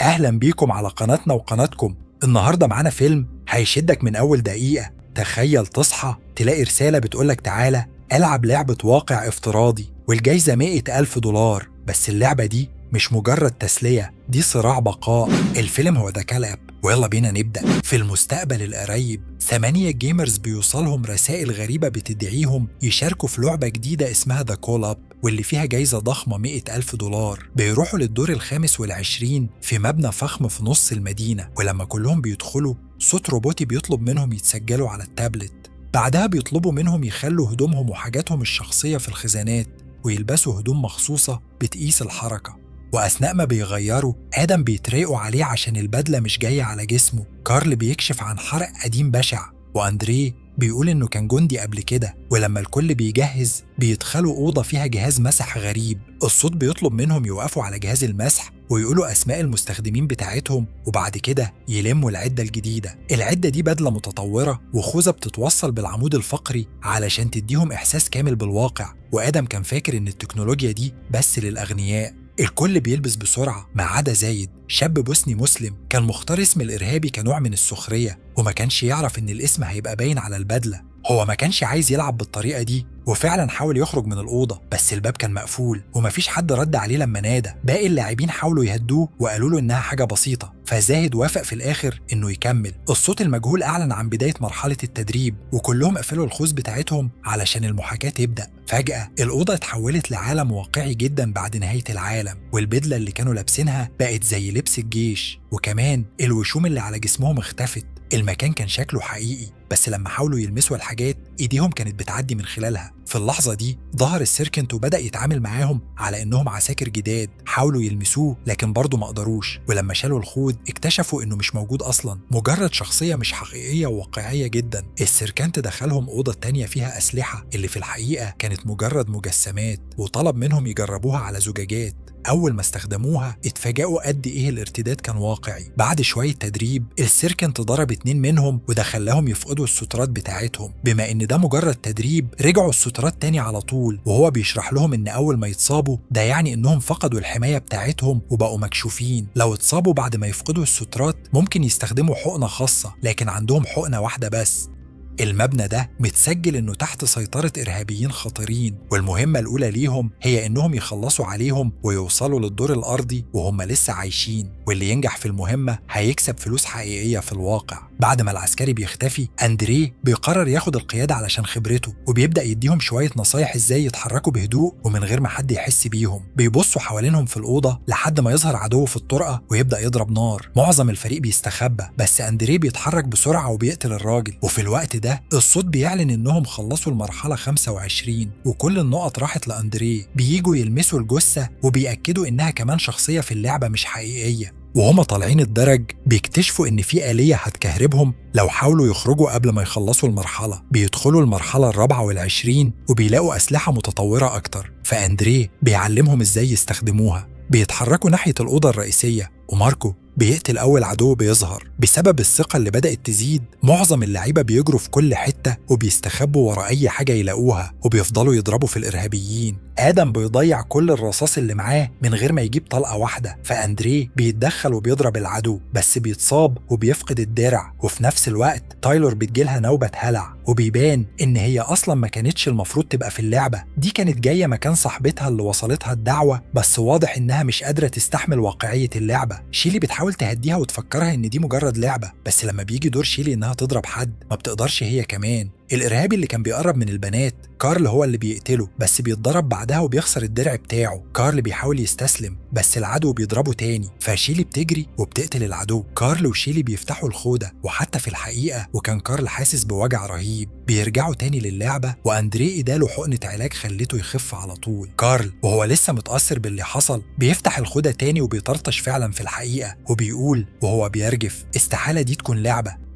أهلا بيكم على قناتنا وقناتكم. النهاردة معانا فيلم هيشدك من أول دقيقة. تخيل تصحى تلاقي رسالة بتقولك تعالى ألعب لعبة واقع افتراضي والجايزة $100,000. بس اللعبة دي مش مجرد تسلية، دي صراع بقاء. الفيلم هو ذا كالاب، ويلا بينا نبدأ. في المستقبل القريب 8 جيمرز بيوصلهم رسائل غريبة بتدعيهم يشاركوا في لعبة جديدة اسمها ذا كول اب، واللي فيها جايزة ضخمة $100,000. بيروحوا للدور ال25 في مبنى فخم في نص المدينة، ولما كلهم بيدخلوا صوت روبوتي بيطلب منهم يتسجلوا على التابلت. بعدها بيطلبوا منهم يخلوا هدومهم وحاجاتهم الشخصية في الخزانات ويلبسوا هدوم مخصوصة بتقيس الحركة. وأثناء ما بيغيروا آدم بيتريقوا عليه عشان البدلة مش جاية على جسمه. كارل بيكشف عن حرق قديم بشع، وأندريه بيقول إنه كان جندي قبل كده. ولما الكل بيجهز بيدخلوا أوضة فيها جهاز مسح غريب. الصوت بيطلب منهم يوقفوا على جهاز المسح ويقولوا أسماء المستخدمين بتاعتهم، وبعد كده يلموا العدة الجديدة. العدة دي بدلة متطورة وخوذة بتتوصل بالعمود الفقري علشان تديهم إحساس كامل بالواقع. وآدم كان فاكر إن التكنولوجيا دي بس للأغنياء. الكل بيلبس بسرعة ما عدا زايد، شاب بوسني مسلم كان مختار اسم الإرهابي كنوع من السخرية، وما كانش يعرف إن الاسم هيبقى باين على البدلة. هو ما كانش عايز يلعب بالطريقة دي، وفعلا حاول يخرج من الأوضة بس الباب كان مقفول ومفيش حد رد عليه. لما نادى باقي اللاعبين حاولوا يهدوه وقالوا له إنها حاجة بسيطة، فزاهد وافق في الآخر إنه يكمل. الصوت المجهول أعلن عن بداية مرحلة التدريب، وكلهم قفلوا الخوذ بتاعتهم علشان المحاكاة تبدأ. فجأة الأوضة اتحولت لعالم واقعي جدا بعد نهاية العالم، والبدلة اللي كانوا لابسينها بقت زي لبس الجيش، وكمان الوشوم اللي على جسمهم اختفت. المكان كان شكله حقيقي، بس لما حاولوا يلمسوا الحاجات ايديهم كانت بتعدي من خلالها. في اللحظة دي ظهر السيركنت وبدأ يتعامل معاهم على انهم عساكر جداد. حاولوا يلمسوه لكن برضه ما قدروش، ولما شالوا الخوذ اكتشفوا انه مش موجود اصلا، مجرد شخصية مش حقيقية وواقعية جدا. السيركنت دخلهم أوضة تانية فيها أسلحة اللي في الحقيقة كانت مجرد مجسمات، وطلب منهم يجربوها على زجاجات. أول ما استخدموها اتفاجئوا قد إيه الارتداد كان واقعي. بعد شوية تدريب السيركنت ضرب 2 منهم وده خلاهم يفقدوا السترات بتاعتهم. بما إن ده مجرد تدريب رجعوا السترات تاني على طول، وهو بيشرح لهم إن أول ما يتصابوا ده يعني إنهم فقدوا الحماية بتاعتهم وبقوا مكشوفين. لو اتصابوا بعد ما يفقدوا السترات ممكن يستخدموا حقنة خاصة، لكن عندهم حقنة واحدة بس. المبنى ده متسجل إنه تحت سيطرة إرهابيين خطيرين، والمهمة الأولى ليهم هي إنهم يخلصوا عليهم ويوصلوا للدور الأرضي وهم لسه عايشين، واللي ينجح في المهمة هيكسب فلوس حقيقية في الواقع. بعد ما العسكري بيختفي أندريه بيقرر ياخد القيادة علشان خبرته، وبيبدأ يديهم شوية نصايح إزاي يتحركوا بهدوء ومن غير ما حد يحس بيهم. بيبصوا حوالينهم في الأوضة لحد ما يظهر عدو في الطرقة ويبدأ يضرب نار. معظم الفريق بيستخبى، بس أندريه بيتحرك بسرعة وبيقتل الراجل. وفي الوقت ده الصوت بيعلن إنهم خلصوا المرحلة 25 وكل النقط راحت لأندريه. بييجوا يلمسوا الجثة وبيأكدوا إنها كمان شخصية في اللعبة مش حقيقية. وهم طالعين الدرج بيكتشفوا إن في آلية هتكهربهم لو حاولوا يخرجوا قبل ما يخلصوا المرحلة. بيدخلوا المرحلة 24 وبيلاقوا أسلحة متطورة أكتر، فأندريه بيعلمهم إزاي يستخدموها. بيتحركوا ناحية الأوضة الرئيسية، وماركو بيقتل أول عدو بيظهر. بسبب الثقة اللي بدأت تزيد معظم اللعيبة بيجروا في كل حتة وبيستخبوا ورا أي حاجة يلاقوها، وبيفضلوا يضربوا في الإرهابيين. آدم بيضيع كل الرصاص اللي معاه من غير ما يجيب طلقة واحدة، فأندريه بيتدخل وبيضرب العدو بس بيتصاب وبيفقد الدرع. وفي نفس الوقت تايلور بتجيلها نوبة هلع، وبيبان إن هي أصلا ما كانتش المفروض تبقى في اللعبة دي، كانت جاية مكان صاحبتها اللي وصلتها الدعوة، بس واضح إنها مش قادرة تستحمل واقعية اللعبة. شيلي بتحاول تهديها وتفكرها إن دي مجرد لعبة، بس لما بيجي دور شيلي إنها تضرب حد ما بتقدرش هي كمان. الإرهابي اللي كان بيقرب من البنات كارل هو اللي بيقتله، بس بيتضرب بعدها وبيخسر الدرع بتاعه. كارل بيحاول يستسلم بس العدو بيضربه تاني، فشيلي بتجري وبتقتل العدو. كارل وشيلي بيفتحوا الخوذة، وحتى في الحقيقة وكان كارل حاسس بوجع رهيب. بيرجعوا تاني للعبة وأندريه اداله حقنة علاج خلته يخف على طول. كارل وهو لسه متأثر باللي حصل بيفتح الخوذة تاني وبيطرطش فعلا في الحقيقة، وبيقول وهو بيرجف استحالة دي تكون لعبة.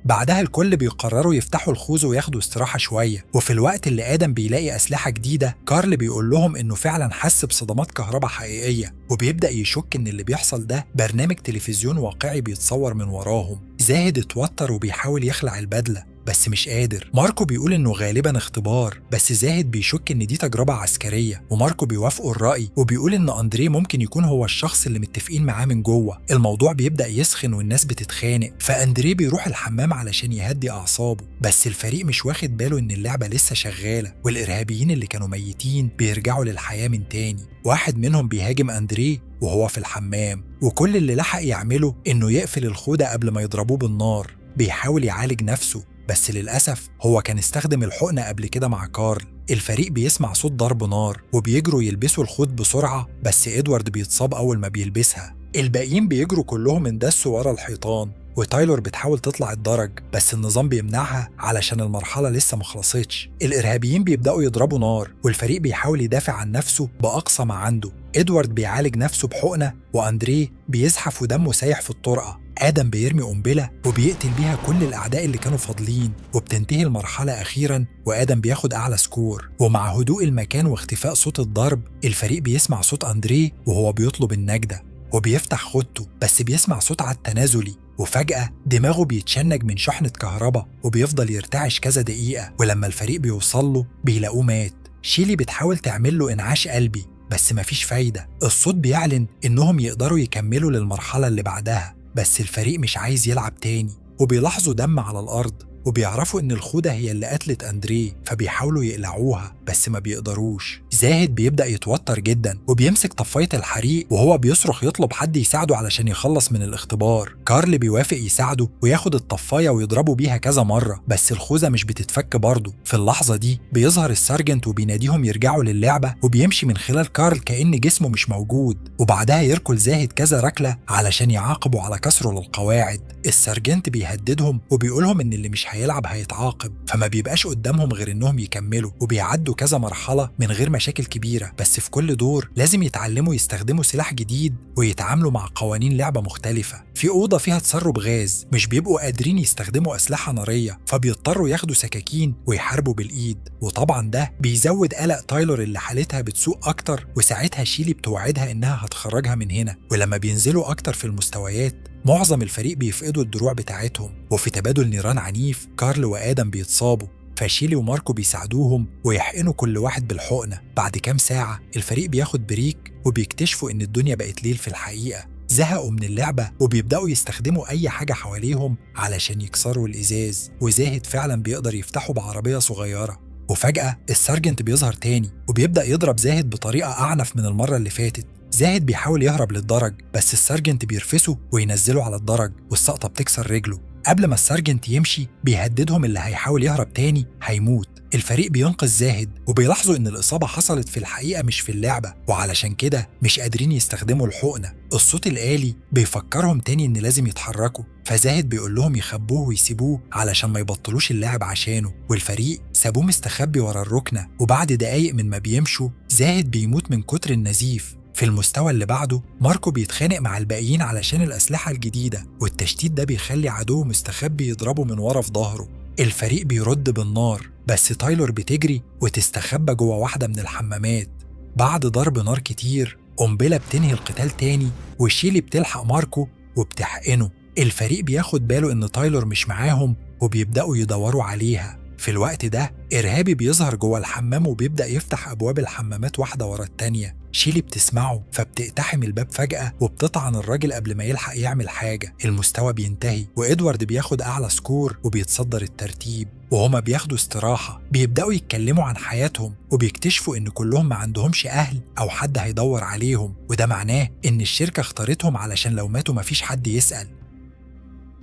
بعدها الكل بيقرروا يفتحوا الخوذ وياخدوا استراحة شوية. وفي الوقت اللي آدم بيلاقي أسلحة جديدة كارل بيقول لهم إنه فعلا حس بصدمات كهرباء حقيقية، وبيبدأ يشك إن اللي بيحصل ده برنامج تلفزيون واقعي بيتصور من وراهم. زاهد اتوتر وبيحاول يخلع البدلة، بس مش قادر. ماركو بيقول إنه غالبا اختبار، بس زاهد بيشك إن دي تجربة عسكرية، وماركو بيوافقوا الرأي وبيقول إن أندريه ممكن يكون هو الشخص اللي متفقين معاه من جوه. الموضوع بيبدأ يسخن والناس بتتخانق، فأندريه بيروح الحمام علشان يهدي أعصابه، بس الفريق مش واخد باله إن اللعبة لسه شغالة، والإرهابيين اللي كانوا ميتين بيرجعوا للحياة من تاني. واحد منهم بيهاجم أندريه وهو في الحمام، وكل اللي لحق يعمله إنه يقفل الخوذة قبل ما يضربوه بالنار. بيحاول يعالج نفسه، بس للأسف هو كان استخدم الحقنة قبل كده مع كارل. الفريق بيسمع صوت ضرب نار وبيجروا يلبسوا الخوذ بسرعة، بس إدوارد بيتصاب أول ما بيلبسها. الباقيين بيجروا كلهم اندسوا ورا الحيطان، وتايلور بتحاول تطلع الدرج بس النظام بيمنعها علشان المرحلة لسه مخلصتش. الإرهابيين بيبدأوا يضربوا نار، والفريق بيحاول يدافع عن نفسه بأقصى ما عنده. إدوارد بيعالج نفسه بحقنة، وأندريه بيزحف ودمه سايح في الطرقة. آدم بيرمي قنبلة وبيقتل بيها كل الأعداء اللي كانوا فاضلين، وبتنتهي المرحلة أخيرا وآدم بياخد أعلى سكور. ومع هدوء المكان واختفاء صوت الضرب، الفريق بيسمع صوت أندريه وهو بيطلب النجدة، وبيفتح خوذته بس بيسمع صوت على التنازلي، وفجأة دماغه بيتشنج من شحنة كهرباء وبيفضل يرتعش كذا دقيقة. ولما الفريق بيوصل له بيلاقوه مات. شيلي بتحاول تعمل له إنعاش قلبي بس مفيش فايدة. الصوت بيعلن إنهم يقدروا يكملوا للمرحلة اللي بعدها، بس الفريق مش عايز يلعب تاني، وبيلاحظوا دم على الأرض وبيعرفوا إن الخوذة هي اللي قتلت أندريه، فبيحاولوا يقلعوها بس ما بيقدروش. زاهد بيبدأ يتوتر جدا وبيمسك طفاية الحريق وهو بيصرخ يطلب حد يساعده علشان يخلص من الاختبار. كارل بيوافق يساعده وياخد الطفاية ويضربوا بيها كذا مرة، بس الخوذة مش بتتفك برضه. في اللحظة دي بيظهر السارجنت وبيناديهم يرجعوا للعبة، وبيمشي من خلال كارل كأن جسمه مش موجود، وبعدها يركل زاهد كذا ركلة علشان يعاقبوا على كسره للقواعد. السارجنت بيهددهم وبيقولهم إن اللي مش هيلعب هيتعاقب، فما بيبقاش قدامهم غير إنهم يكملوا، وبيعدوا كذا مرحلة من غير مشاكل كبيرة. بس في كل دور لازم يتعلموا يستخدموا سلاح جديد ويتعاملوا مع قوانين لعبة مختلفة. في أوضة فيها تسرب غاز مش بيبقوا قادرين يستخدموا أسلحة نارية، فبيضطروا ياخدوا سكاكين ويحاربوا بالإيد، وطبعا ده بيزود قلق تايلور اللي حالتها بتسوء أكتر. وساعتها شيلي بتوعدها إنها هتخرجها من هنا. ولما بينزلوا أكتر في المستويات معظم الفريق بيفقدوا الدروع بتاعتهم، وفي تبادل نيران عنيف كارل وآدم بيتصابوا، فشيلي وماركو بيساعدوهم ويحقنوا كل واحد بالحقنة. بعد كام ساعة الفريق بياخد بريك وبيكتشفوا إن الدنيا بقت ليل في الحقيقة. زهقوا من اللعبة وبيبدأوا يستخدموا أي حاجة حواليهم علشان يكسروا الإزاز، وزاهد فعلا بيقدر يفتحه بعربية صغيرة. وفجأة السارجنت بيظهر تاني وبيبدأ يضرب زاهد بطريقة أعنف من المرة اللي فاتت. زاهد بيحاول يهرب للدرج، بس السارجنت بيرفسه وينزله على الدرج، والسقطة بتكسر رجله. قبل ما السارجنت يمشي بيهددهم اللي هيحاول يهرب تاني هيموت. الفريق بينقذ زاهد وبيلاحظوا إن الإصابة حصلت في الحقيقة مش في اللعبة، وعلشان كده مش قادرين يستخدموا الحقنة. الصوت الآلي بيفكرهم تاني إن لازم يتحركوا، فزاهد بيقول لهم يخبوه ويسيبوه علشان ما يبطلوش اللعب عشانه، والفريق سابوه مستخبي ورا الركنة. وبعد دقايق من ما بيمشوا زاهد بيموت من كتر النزيف. في المستوى اللي بعده ماركو بيتخانق مع الباقيين علشان الأسلحة الجديدة، والتشتيت ده بيخلي عدوه مستخبي يضربه من ورا في ظهره. الفريق بيرد بالنار، بس تايلور بتجري وتستخبى جوه واحدة من الحمامات. بعد ضرب نار كتير قنبلة بتنهي القتال تاني، وشيلي بتلحق ماركو وبتحقنه. الفريق بياخد باله إن تايلور مش معاهم وبيبدأوا يدوروا عليها. في الوقت ده إرهابي بيظهر جوه الحمام وبيبدأ يفتح أبواب الحمامات واحدة ورا التانية. شيلي بتسمعه فبتقتحم الباب فجأة وبتطعن الراجل قبل ما يلحق يعمل حاجة. المستوى بينتهي وإدوارد بياخد أعلى سكور وبيتصدر الترتيب. وهما بياخدوا استراحة بيبدأوا يتكلموا عن حياتهم، وبيكتشفوا إن كلهم ما عندهمش أهل أو حد هيدور عليهم، وده معناه إن الشركة اختارتهم علشان لو ماتوا مفيش حد يسأل.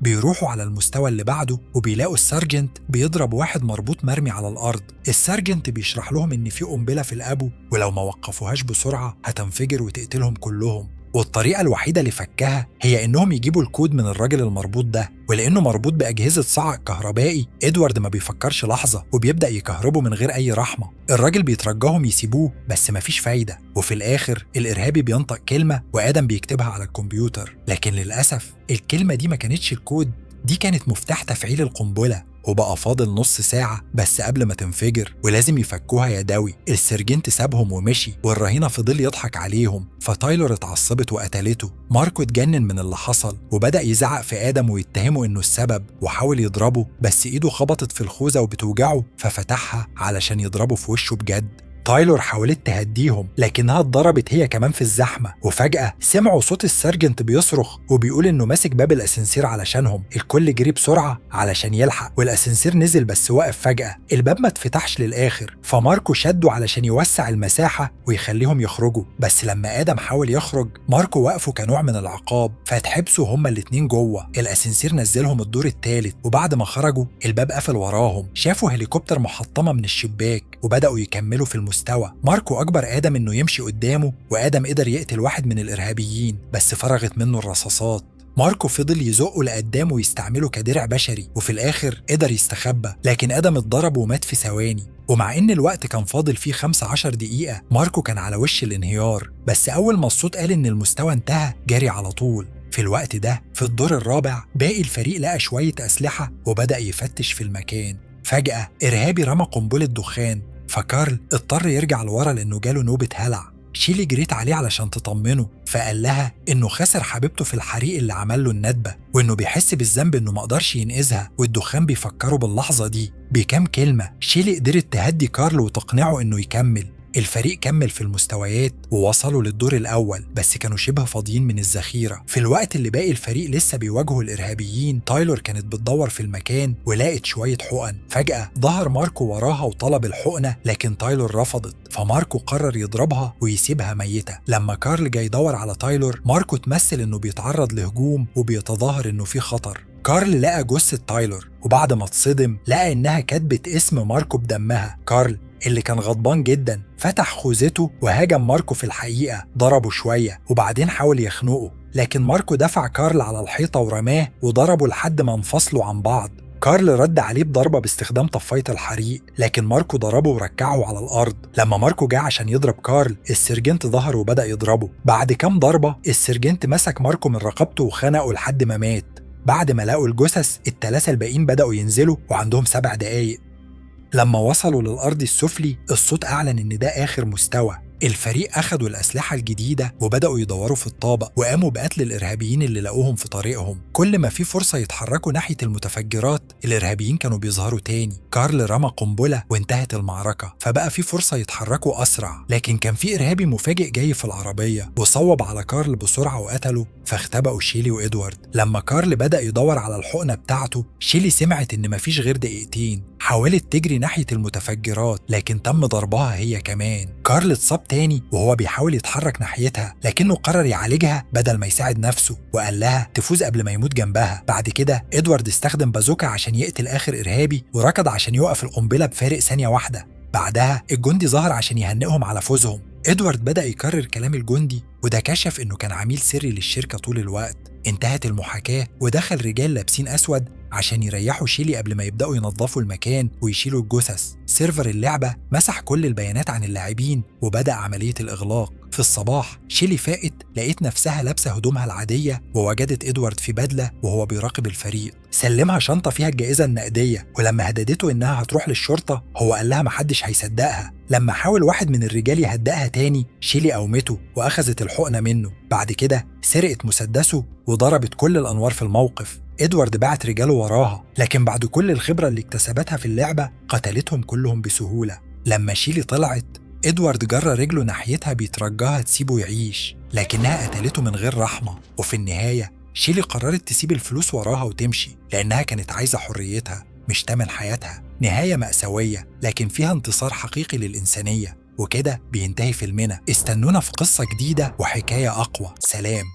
بيروحوا على المستوى اللي بعده وبيلاقوا السارجنت بيضرب واحد مربوط مرمي على الأرض. السارجنت بيشرح لهم إن في قنبلة في الأبو، ولو ما وقفوهاش بسرعة هتنفجر وتقتلهم كلهم، والطريقة الوحيدة لفكها هي إنهم يجيبوا الكود من الراجل المربوط ده. ولأنه مربوط بأجهزة صعق كهربائي إدوارد ما بيفكرش لحظة وبيبدأ يكهربه من غير أي رحمة. الراجل بيترجاهم يسيبوه بس مفيش فايدة، وفي الآخر الإرهابي بينطق كلمة وآدم بيكتبها على الكمبيوتر، لكن للأسف الكلمة دي ما كانتش الكود، دي كانت مفتاح تفعيل القنبلة. وبقى فاضل نص ساعة بس قبل ما تنفجر ولازم يفكوها يدوي. السيرجنت سابهم ومشي والرهينة فضل يضحك عليهم، فتايلور اتعصبت وقتلته. ماركو اتجنن من اللي حصل وبدأ يزعق في آدم ويتهمه إنه السبب، وحاول يضربه بس إيده خبطت في الخوذة وبتوجعه ففتحها علشان يضربه في وشه بجد. تايلور حاولت تهديهم لكنها اتضربت هي كمان في الزحمة، وفجأة سمعوا صوت السيرجنت بيصرخ وبيقول إنه ماسك باب الأسانسير علشانهم. الكل جري بسرعة علشان يلحق والأسانسير نزل بس وقف فجأة. الباب ما اتفتحش للآخر، فماركو شده علشان يوسع المساحة ويخليهم يخرجوا. بس لما آدم حاول يخرج ماركو وقفه كنوع من العقاب، فاتحبسوا هما الاتنين جوه. الأسانسير نزلهم الدور الثالث، وبعد ما خرجوا الباب قفل وراهم. شافوا هليكوبتر محطمة من الشباك وبدأوا يكملوا في المستوى. ماركو أجبر آدم إنه يمشي قدامه، وآدم قدر يقتل واحد من الإرهابيين بس فرغت منه الرصاصات. ماركو فضل يزقه لقدامه ويستعمله كدرع بشري، وفي الآخر قدر يستخبى، لكن آدم اتضرب ومات في ثواني. ومع إن الوقت كان فاضل فيه 15 دقيقة ماركو كان على وش الانهيار، بس أول ما الصوت قال إن المستوى انتهى جري على طول. في الوقت ده في الدور الرابع باقي الفريق لقى شوية أسلحة وبدأ يفتش في المكان. فجأة إرهابي رمى قنبلة دخان، فكارل اضطر يرجع لورا لأنه جاله نوبة هلع. شيلي جريت عليه علشان تطمنه، فقال لها إنه خسر حبيبته في الحريق اللي عمل له الندبة، وإنه بيحس بالذنب إنه مقدرش ينقذها، والدخان بيفكره باللحظة دي. بكام كلمة شيلي قدرت تهدي كارل وتقنعه إنه يكمل. الفريق كمل في المستويات ووصلوا للدور الأول، بس كانوا شبه فاضيين من الذخيرة. في الوقت اللي باقي الفريق لسه بيواجهوا الإرهابيين، تايلور كانت بتدور في المكان ولقت شوية حقن. فجأة ظهر ماركو وراها وطلب الحقنة، لكن تايلور رفضت، فماركو قرر يضربها ويسيبها ميتة. لما كارل جاي يدور على تايلور، ماركو تمثل إنه بيتعرض لهجوم وبيتظاهر إنه في خطر. كارل لقى جثة تايلور، وبعد ما اتصدم لقى إنها كتبت اسم ماركو بدمها. كارل اللي كان غضبان جدا فتح خوذته وهاجم ماركو في الحقيقة، ضربه شوية وبعدين حاول يخنقه، لكن ماركو دفع كارل على الحيطة ورماه وضربه لحد ما انفصلوا عن بعض. كارل رد عليه بضربة باستخدام طفاية الحريق، لكن ماركو ضربه وركعه على الأرض. لما ماركو جه عشان يضرب كارل، السيرجنت ظهر وبدأ يضربه. بعد كام ضربة السيرجنت مسك ماركو من رقبته وخنقه لحد ما مات. بعد ما لقوا الجثث الثلاثة الباقيين بدأوا ينزلوا وعندهم 7 دقايق. لما وصلوا للأرض السفلي الصوت أعلن إن ده آخر مستوى. الفريق أخدوا الأسلحة الجديدة وبدأوا يدوروا في الطابق، وقاموا بقتل الإرهابيين اللي لقوهم في طريقهم. كل ما في فرصة يتحركوا ناحية المتفجرات الإرهابيين كانوا بيظهروا تاني. كارل رمى قنبلة وانتهت المعركة، فبقى في فرصة يتحركوا أسرع، لكن كان في إرهابي مفاجئ جاي في العربية وصوب على كارل بسرعة وقتله، فاختبأوا شيلي وإدوارد. لما كارل بدأ يدور على الحقنة بتاعته، شيلي سمعت إن مفيش غير دقيقتين. حاولت تجري ناحية المتفجرات لكن تم ضربها هي كمان. كارل اتصاب تاني وهو بيحاول يتحرك ناحيتها، لكنه قرر يعالجها بدل ما يساعد نفسه، وقال لها تفوز قبل ما يموت جنبها. بعد كده إدوارد استخدم بازوكا عشان يقتل آخر إرهابي، وركض عشان يوقف القنبلة بفارق ثانية واحدة. بعدها الجندي ظهر عشان يهنئهم على فوزهم. إدوارد بدأ يكرر كلام الجندي، وده كشف إنه كان عميل سري للشركة طول الوقت. انتهت المحاكاة ودخل رجال لابسين أسود عشان يريحوا شيلي قبل ما يبدأوا ينظفوا المكان ويشيلوا الجثث. سيرفر اللعبة مسح كل البيانات عن اللاعبين وبدأ عملية الإغلاق. في الصباح شيلي فاقت لقيت نفسها لابسة هدومها العادية، ووجدت إدوارد في بدلة وهو بيراقب الفريق. سلمها شنطة فيها الجائزة النقدية، ولما هددته إنها هتروح للشرطة هو قال لها محدش هيصدقها. لما حاول واحد من الرجال يهدئها تاني، شيلي قومته وأخذت الحقنة منه. بعد كده سرقت مسدسه وضربت كل الأنوار في الموقف. إدوارد بعت رجاله وراها، لكن بعد كل الخبرة اللي اكتسبتها في اللعبة قتلتهم كلهم بسهولة. لما شيلي طلعت، إدوارد جرى رجله ناحيتها بيترجاها تسيبه يعيش، لكنها قتلته من غير رحمة. وفي النهاية شيلي قررت تسيب الفلوس وراها وتمشي، لأنها كانت عايزة حريتها مش تمن حياتها. نهاية مأساوية لكن فيها انتصار حقيقي للإنسانية. وكده بينتهي فيلمنا. استنونا في قصة جديدة وحكاية أقوى. سلام.